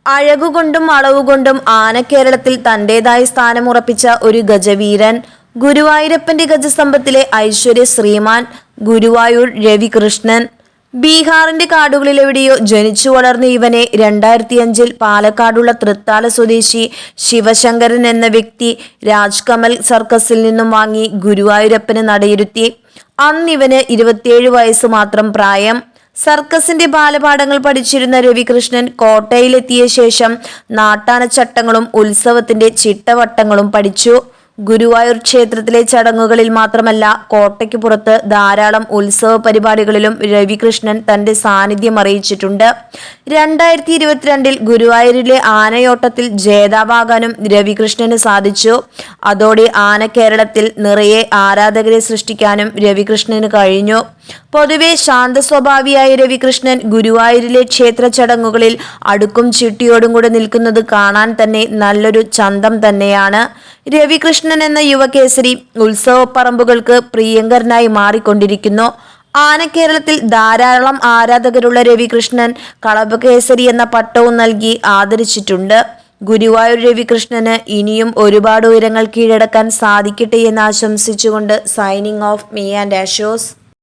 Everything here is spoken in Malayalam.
അഴകുകൊണ്ടും അളവുകൊണ്ടും ആന കേരളത്തിൽ തന്റേതായ സ്ഥാനമുറപ്പിച്ച ഒരു ഗജവീരൻ. ഗുരുവായൂരപ്പന്റെ ഗജസ്തംഭത്തിലെ ഐശ്വര്യ ശ്രീമാൻ ഗുരുവായൂർ രവികൃഷ്ണൻ. ബീഹാറിന്റെ കാടുകളിലെവിടെയോ ജനിച്ചു വളർന്ന ഇവനെ 2005 പാലക്കാടുള്ള തൃത്താല സ്വദേശി ശിവശങ്കരൻ എന്ന വ്യക്തി രാജ്കമൽ സർക്കസിൽ നിന്നും വാങ്ങി ഗുരുവായൂരപ്പന് നടയിരുത്തി. അന്നിവന് 27 വയസ്സ് മാത്രം പ്രായം. സർക്കസിന്റെ ബാലപാഠങ്ങൾ പഠിച്ചിരുന്ന രവികൃഷ്ണൻ കോട്ടയിലെത്തിയ ശേഷം നാട്ടാനച്ചട്ടങ്ങളും ഉത്സവത്തിന്റെ ചിട്ടവട്ടങ്ങളും പഠിച്ചു. ഗുരുവായൂർ ക്ഷേത്രത്തിലെ ചടങ്ങുകളിൽ മാത്രമല്ല, കോട്ടയ്ക്ക് പുറത്ത് ധാരാളം ഉത്സവ പരിപാടികളിലും രവികൃഷ്ണൻ തന്റെ സാന്നിധ്യം അറിയിച്ചിട്ടുണ്ട്. 2022 ഗുരുവായൂരിലെ ആനയോട്ടത്തിൽ ജേതാവാകാനും രവികൃഷ്ണന് സാധിച്ചു. അതോടെ ആന കേരളത്തിൽ നിറയെ ആരാധകരെ സൃഷ്ടിക്കാനും രവികൃഷ്ണന് കഴിഞ്ഞു. പൊതുവെ ശാന്ത സ്വഭാവിയായ രവികൃഷ്ണൻ ഗുരുവായൂരിലെ ക്ഷേത്ര ചടങ്ങുകളിൽ അടുക്കും ചിട്ടിയോടും കൂടെ നിൽക്കുന്നത് കാണാൻ തന്നെ നല്ലൊരു ചന്തം തന്നെയാണ്. രവികൃഷ്ണൻ എന്ന യുവകേസരി ഉത്സവപ്പറമ്പുകൾക്ക് പ്രിയങ്കരനായി മാറിക്കൊണ്ടിരിക്കുന്നു. ആനക്കേരളത്തിൽ ധാരാളം ആരാധകരുള്ള രവികൃഷ്ണൻ കളഭകേസരി എന്ന പട്ടവും നൽകി ആദരിച്ചിട്ടുണ്ട്. ഗുരുവായൂർ രവികൃഷ്ണന് ഇനിയും ഒരുപാട് ഉയരങ്ങൾ കീഴടക്കാൻ സാധിക്കട്ടെ എന്ന് ആശംസിച്ചുകൊണ്ട് സൈനിങ് ഓഫ് മീ ആൻഡ് ആഷോസ്.